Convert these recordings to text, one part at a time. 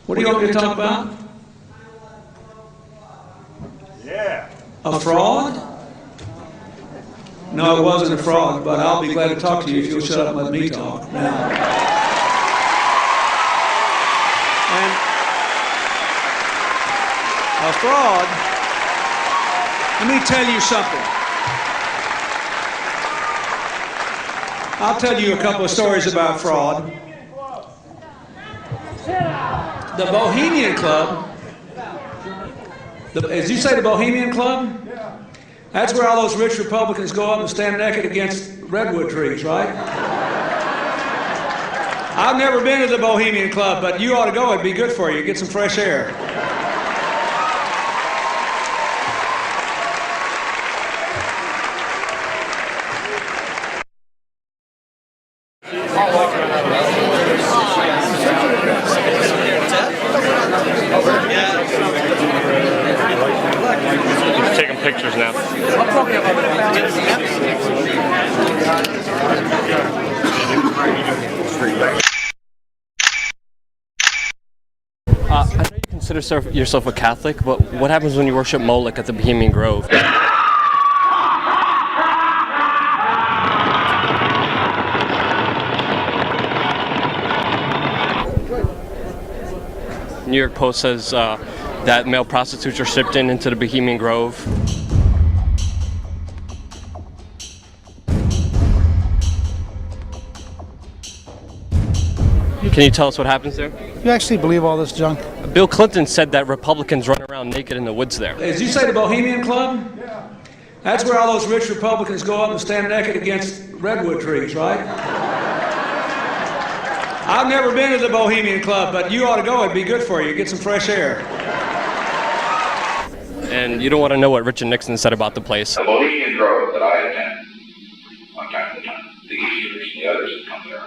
What do you want me to talk about? Yeah. A fraud? No, it wasn't a fraud, but I'll be glad to talk to you if you'll shut up and let me talk now. And a fraud, let me tell you something. I'll tell you a couple of stories about fraud. The Bohemian Club, as you say, the Bohemian Club? That's where all those rich Republicans go up and stand naked against redwood trees, right? I've never been to the Bohemian Club, but you ought to go. It'd be good for you. Get some fresh air. He's taking pictures now. I know you consider yourself a Catholic, but what happens when you worship Moloch at the Bohemian Grove? New York Post says that male prostitutes are shipped into the Bohemian Grove. Can you tell us what happens there? You actually believe all this junk? Bill Clinton said that Republicans run around naked in the woods there. As you say, the Bohemian Club? That's where all those rich Republicans go up and stand naked against redwood trees, right? I've never been to the Bohemian Club, but you ought to go. It'd be good for you. Get some fresh air. And you don't want to know what Richard Nixon said about the place. The Bohemian Grove that I attend, one time at a time, the Easterners and the others that come there,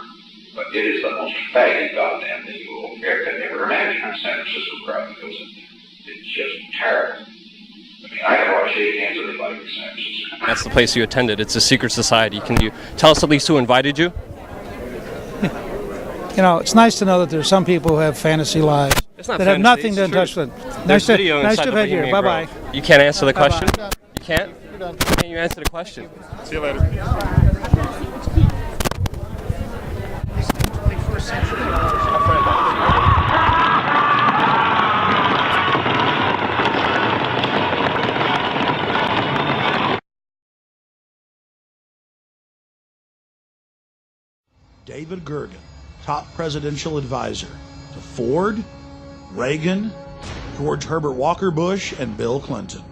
but it is the most faggy goddamn thing you will ever imagine in San Francisco crowd, because it's just terrible. I mean, I don't want to shake hands with anybody in San Francisco. That's the place you attended. It's a secret society. Can you tell us at least who invited you? You know, it's nice to know that there's some people who have fantasy lives that have nothing to touch with. Nice to have you here. Bye-bye. You can't answer the question? Bye-bye. You can't? You're done. Can you answer the question? See you later. David Gergen, top presidential advisor to Ford, Reagan, George Herbert Walker Bush, and Bill Clinton.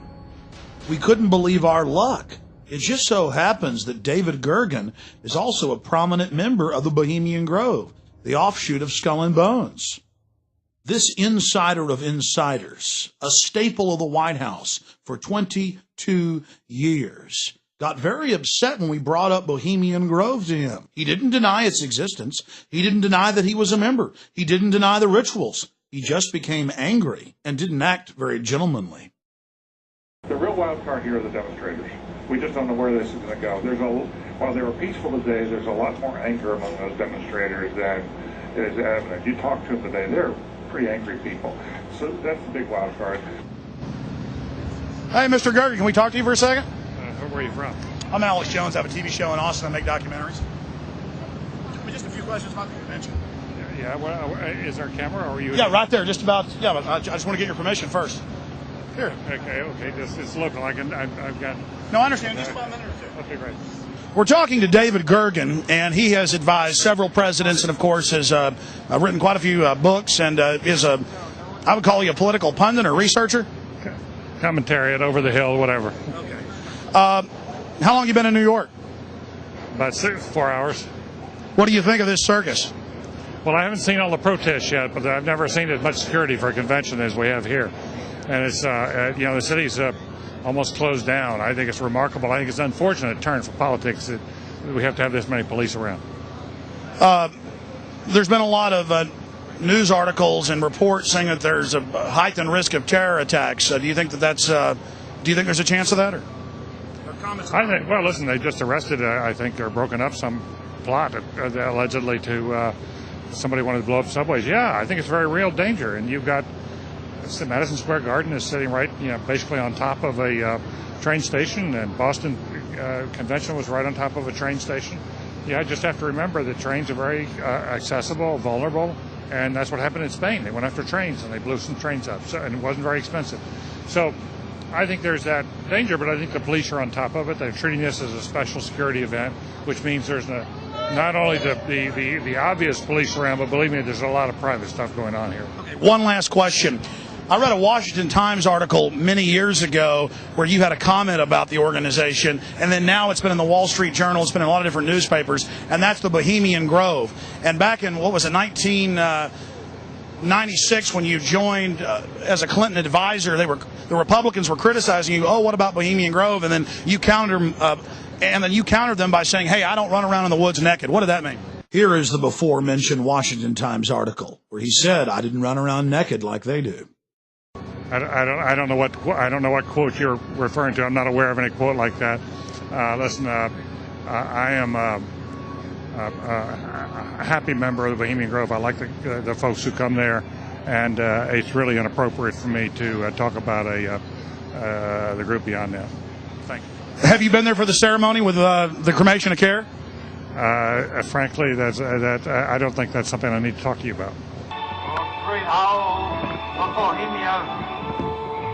We couldn't believe our luck. It just so happens that David Gergen is also a prominent member of the Bohemian Grove, the offshoot of Skull and Bones. This insider of insiders, a staple of the White House for 22 years, got very upset when we brought up Bohemian Grove to him. He didn't deny its existence. He didn't deny that he was a member. He didn't deny the rituals. He just became angry and didn't act very gentlemanly. The real wild card here are the demonstrators. We just don't know where this is going to go. While they were peaceful today, there's a lot more anger among those demonstrators than is evident. You talk to them today, they're pretty angry people. So that's the big wild card. Hey, Mr. Gergen, can we talk to you for a second? Where are you from? I'm Alex Jones. I have a TV show in Austin. I make documentaries. Just a few questions about the convention. Yeah, well, is there a camera or are you? Yeah, right there. Just about. Yeah, I just want to get your permission first. Here. Okay. It's local. I've got. No, I understand. Just about a minute or two. Okay, great. We're talking to David Gergen, and he has advised several presidents, and of course has written quite a few books, and is I would call you a political pundit or researcher. Commentary at Over the Hill, whatever. Okay. How long have you been in New York? About 4 hours. What do you think of this circus? Well, I haven't seen all the protests yet, but I've never seen as much security for a convention as we have here. And it's, the city's almost closed down. I think it's remarkable. I think it's an unfortunate turn for politics that we have to have this many police around. There's been a lot of news articles and reports saying that there's a heightened risk of terror attacks. Do you think that's? Do you think there's a chance of that? Or I think. Well, listen, they just arrested. I think, or broken up some plot allegedly to somebody wanted to blow up subways. Yeah, I think it's a very real danger. And you've got Madison Square Garden is sitting right, basically on top of a train station, and Boston Convention was right on top of a train station. Yeah, I just have to remember that trains are very accessible, vulnerable, and that's what happened in Spain. They went after trains and they blew some trains up, and it wasn't very expensive. So I think there's that danger, but I think the police are on top of it. They're treating this as a special security event, which means there's not only the obvious police around, but believe me, there's a lot of private stuff going on here. Okay, one last question. I read a Washington Times article many years ago where you had a comment about the organization, and then now it's been in the Wall Street Journal, it's been in a lot of different newspapers, and that's the Bohemian Grove. And back in, 1996, when you joined as a Clinton advisor, the Republicans were criticizing you, oh, what about Bohemian Grove? And then you countered them by saying, hey, I don't run around in the woods naked. What did that mean? Here is the before-mentioned Washington Times article where he said, I didn't run around naked like they do. I don't know what quote you're referring to. I'm not aware of any quote like that. Listen, I am a happy member of the Bohemian Grove. I like the folks who come there, and it's really inappropriate for me to talk about the group beyond that. Thank you. Have you been there for the ceremony with the cremation of care? Frankly, I don't think that's something I need to talk to you about. Great owl of Bohemia,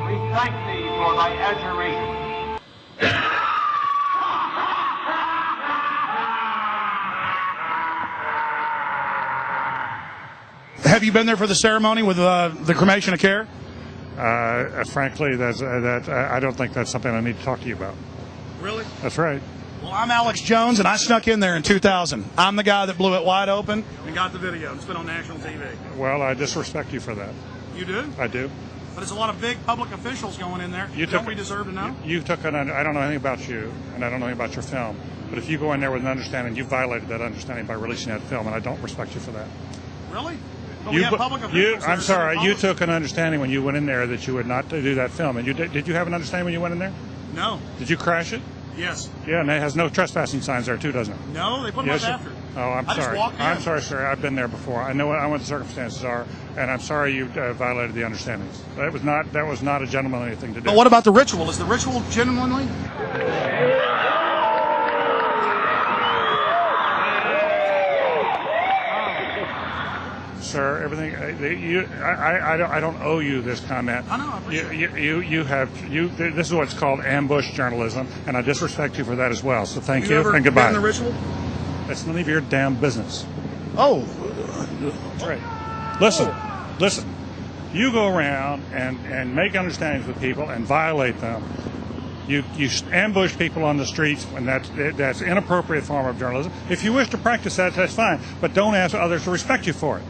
we thank thee for thy adjuration. Have you been there for the ceremony with the cremation of care? Frankly, I don't think that's something I need to talk to you about. Really? That's right. Well, I'm Alex Jones, and I snuck in there in 2000. I'm the guy that blew it wide open and got the video. It's been on national TV. Well, I disrespect you for that. You do? I do. But there's a lot of big public officials going in there. Don't we deserve to know? I don't know anything about you, and I don't know anything about your film. But if you go in there with an understanding, you violated that understanding by releasing that film, and I don't respect you for that. Really? But we have public officials. I'm sorry. You took an understanding when you went in there that you would not do that film. And did you have an understanding when you went in there? No. Did you crash it? Yes. Yeah, and it has no trespassing signs there too, doesn't it? No, they put them up after. Oh, I'm sorry. I'm sorry, sir. I've been there before. I know what the circumstances are, and I'm sorry you violated the understandings. That was not a gentlemanly thing to do. But what about the ritual? Is the ritual gentlemanly? Sir, everything I don't owe you this comment. I know. I appreciate it. This is what's called ambush journalism, and I disrespect you for that as well. So thank you and goodbye. Been the ritual? That's none of your damn business. Oh, that's right. Listen. You go around and make understandings with people and violate them. You ambush people on the streets, and that's inappropriate form of journalism. If you wish to practice that, that's fine, but don't ask others to respect you for it.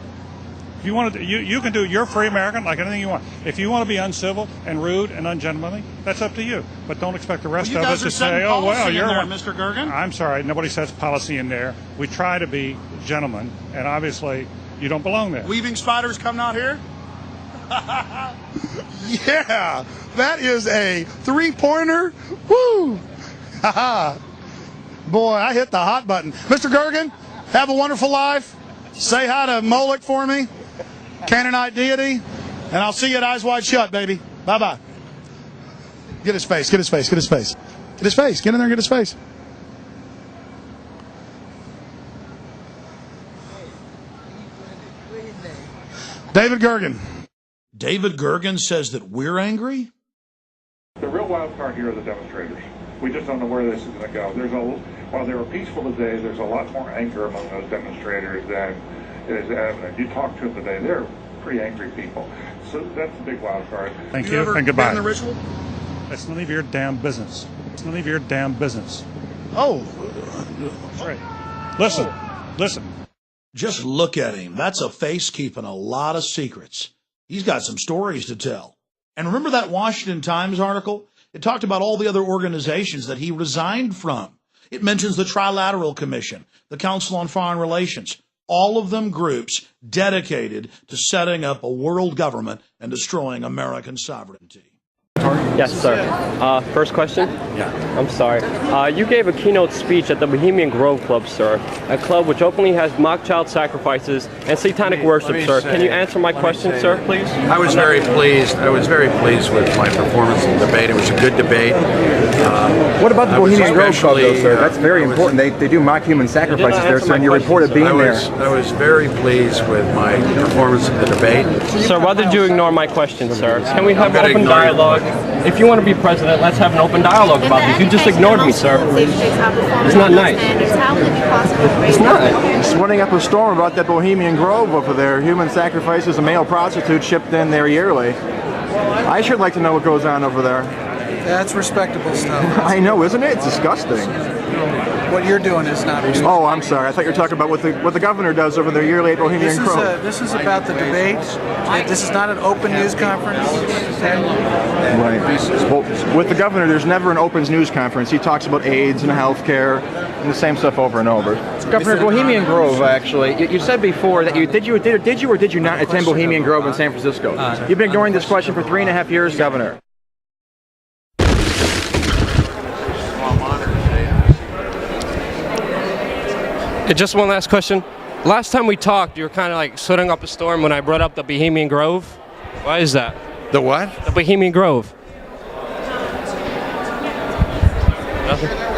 If you want to, you can do. You're a free American, like anything you want. If you want to be uncivil and rude and ungentlemanly, that's up to you. But don't expect the rest of us to say, "Oh well, you're there, Mr. Gergen." I'm sorry, nobody sets policy in there. We try to be gentlemen, and obviously, you don't belong there. Weaving spiders come out here. Yeah, that is a three-pointer. Woo! Boy, I hit the hot button. Mr. Gergen, have a wonderful life. Say hi to Moloch for me, Canaanite deity, and I'll see you at Eyes Wide Shut, baby. Bye-bye. Get his face, get his face, get his face. Get his face, get in there and get his face. David Gergen. David Gergen says that we're angry? The real wild card here are the demonstrators. We just don't know where this is going to go. While they were peaceful today, there's a lot more anger among those demonstrators than is evident. You talk to them today, they're pretty angry people. So that's a big wild card. Thank you and goodbye. Been in the ritual? That's none of your damn business. It's none of your damn business. Oh. That's right. Listen. Just look at him. That's a face keeping a lot of secrets. He's got some stories to tell. And remember that Washington Times article? It talked about all the other organizations that he resigned from. It mentions the Trilateral Commission, the Council on Foreign Relations, all of them groups dedicated to setting up a world government and destroying American sovereignty. Yes, sir. First question? Yeah. I'm sorry. You gave a keynote speech at the Bohemian Grove Club, sir. A club which openly has mock child sacrifices and satanic worship, sir. Can you answer my question, sir, please? I was very pleased. I was very pleased with my performance in the debate. It was a good debate. What about the Bohemian Grove Club, though, sir? That's very I was- important. They do mock human sacrifices there, answer sir, my and you question, reported sir. being I there. was very pleased with my performance in the debate. Sir, why did you ignore my question, sir? Can we have gonna open ignore you. dialogue? If you want to be president, let's have an open dialogue about this. You just ignored me, sir. It's not nice. It's not. It's running up a storm about that Bohemian Grove over there. Human sacrifices and male prostitutes shipped in there yearly. I should like to know what goes on over there. That's respectable stuff. I know, isn't it? It's disgusting. What you're doing is not. Oh, I'm sorry. I thought you were talking about what the governor does over there yearly at Bohemian Grove. This is about the debate. This is not an open news conference. Right. Well, with the governor, there's never an open news conference. He talks about AIDS and healthcare and the same stuff over and over. Governor, Bohemian Grove, actually, you said before that did you or did you not attend Bohemian Grove in San Francisco? You've been ignoring this question for 3.5 years, Governor. Just one last question. Last time we talked, you were kind of like setting up a storm when I brought up the Bohemian Grove. Why is that? The what? The Bohemian Grove. Nothing?